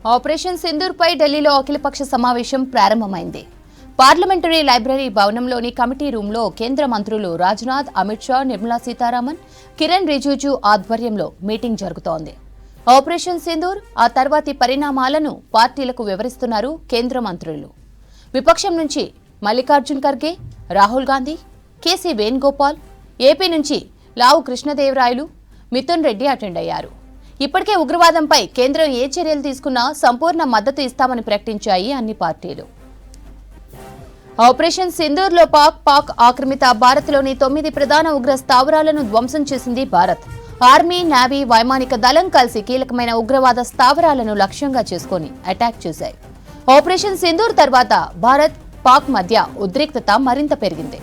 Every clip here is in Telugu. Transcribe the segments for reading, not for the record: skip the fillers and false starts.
ఆపరేషన్ సింధూర్ పై ఢిల్లీలో అఖిలపక్ష సమావేశం ప్రారంభమైంది. పార్లమెంటరీ లైబ్రరీ భవనంలోని కమిటీ రూంలో కేంద్ర మంత్రులు రాజ్నాథ్, అమిత్ షా, నిర్మలా సీతారామన్, కిరణ్ రిజిజు ఆధ్వర్యంలో మీటింగ్ జరుగుతోంది. ఆపరేషన్ సింధూర్, ఆ తర్వాతి పరిణామాలను పార్టీలకు వివరిస్తున్నారు కేంద్ర మంత్రులు. విపక్షం నుంచి మల్లికార్జున్ ఖర్గే, రాహుల్ గాంధీ, కేసీ వేణుగోపాల్, ఏపీ నుంచి లావు కృష్ణదేవరాయలు, మిథున్ రెడ్డి అటెండ్ అయ్యారు. ఇప్పటికే ఉగ్రవాదంపై కేంద్రం ఏ చర్యలు తీసుకున్నా సంపూర్ణ మద్దతు ఇస్తామని ప్రకటించాయి అన్ని పార్టీలు. ఆపరేషన్ సింధూర్లో పాక్ ఆక్రమిత భారత్లోని 9 ప్రధాన ఉగ్ర స్థావరాలను ధ్వంసం చేసింది భారత్. ఆర్మీ, నేవీ, వైమానిక దళం కలిసి కీలకమైన ఉగ్రవాద స్థావరాలను లక్ష్యంగా చేసుకుని అటాక్ చేశాయి. ఆపరేషన్ సింధూర్ తర్వాత భారత్, పాక్ మధ్య ఉద్రిక్తత మరింత పెరిగింది.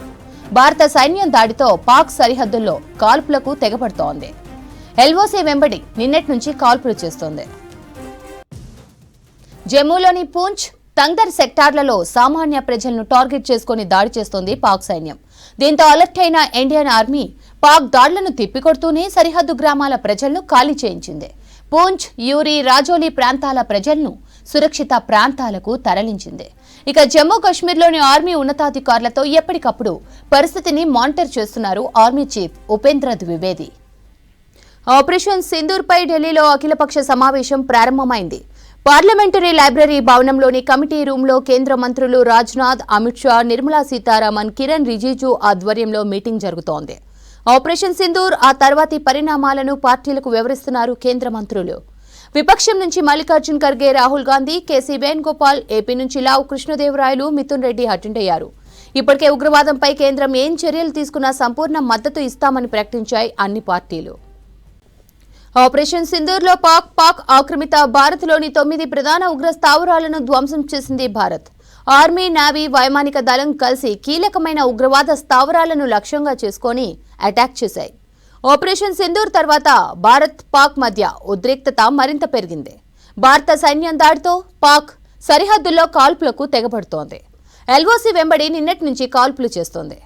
భారత సైన్యం దాడితో పాక్ సరిహద్దుల్లో కాల్పులకు తెగబడుతోంది. ఎల్ఓసీ వెంబడి నిన్నటి నుంచి కాల్పులు చేస్తోంది. జమ్మూలోని పూంచ్, తంగ్దర్ సెక్టార్లలో సామాన్య ప్రజలను టార్గెట్ చేసుకుని దాడి చేస్తోంది పాక్ సైన్యం. దీంతో అలర్ట్ అయిన ఇండియన్ ఆర్మీ పాక్ దాడులను తిప్పికొడుతూనే సరిహద్దు గ్రామాల ప్రజలను ఖాళీ చేయించింది. పూంచ్, యూరి, రాజోలి ప్రాంతాల ప్రజలను సురక్షిత ప్రాంతాలకు తరలించింది. ఇక జమ్మూ కశ్మీర్లోని ఆర్మీ ఉన్నతాధికారులతో ఎప్పటికప్పుడు పరిస్థితిని మానిటర్ చేస్తున్నారు army chief Upendra Dwivedi. Operation Sindoor పై ఢిల్లీలో అఖిలపక్ష సమావేశం ప్రారంభమైంది. పార్లమెంటరీ లైబ్రరీ భవనంలోని కమిటీ రూంలో కేంద్ర మంత్రులు రాజ్నాథ్, అమిత్ షా, నిర్మలా సీతారామన్, కిరణ్ రిజిజు ఆధ్వర్యంలో మీటింగ్ జరుగుతోంది. ఆపరేషన్ సింధూర్, ఆ తర్వాతి పరిణామాలను పార్టీలకు వివరిస్తున్నారు కేంద్ర మంత్రులు. విపక్షం నుంచి మల్లికార్జున్ ఖర్గే, రాహుల్ గాంధీ, కేసీ వేణుగోపాల్, ఏపీ నుంచి లావు కృష్ణదేవరాయలు, మిథున్ రెడ్డి అటెండ్ అయ్యారు. ఇప్పటికే ఉగ్రవాదంపై కేంద్రం ఏం చర్యలు తీసుకున్నా సంపూర్ణ మద్దతు ఇస్తామని ప్రకటించాయి అన్ని పార్టీలు. ఆపరేషన్ సింధూర్లో పాక్ ఆక్రమిత భారత్లోని 9 ప్రధాన ఉగ్ర స్థావరాలను ధ్వంసం చేసింది భారత్. ఆర్మీ, నేవీ, వైమానిక దళం కలిసి కీలకమైన ఉగ్రవాద స్థావరాలను లక్ష్యంగా చేసుకుని అటాక్ చేశాయి. ఆపరేషన్ సింధూర్ తర్వాత భారత్, పాక్ మధ్య ఉద్రిక్తత మరింత పెరిగింది. భారత సైన్యం దాడితో పాక్ సరిహద్దుల్లో కాల్పులకు తెగబడుతోంది. ఎల్ఓసీ వెంబడి నిన్నటి నుంచి కాల్పులు చేస్తోంది.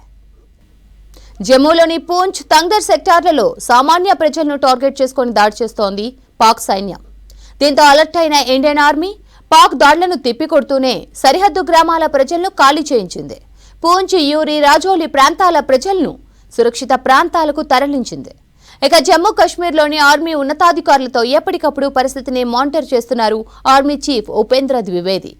జమ్మూలోని పూంచ్, తంగ్దర్ సెక్టార్లలో సామాన్య ప్రజలను టార్గెట్ చేసుకుని దాడి చేస్తోంది పాక్ సైన్యం. దీంతో అలర్ట్ అయిన ఇండియన్ ఆర్మీ పాక్ దాడులను తిప్పికొడుతూనే సరిహద్దు గ్రామాల ప్రజలను ఖాళీ చేయించింది. పూంచ్, యూరి, రాజోలి ప్రాంతాల ప్రజలను సురక్షిత ప్రాంతాలకు తరలించింది. ఇక జమ్మూ కశ్మీర్లోని ఆర్మీ ఉన్నతాధికారులతో ఎప్పటికప్పుడు పరిస్థితిని మానిటర్ చేస్తున్నారు ఆర్మీ చీఫ్ ఉపేంద్ర ద్వివేది.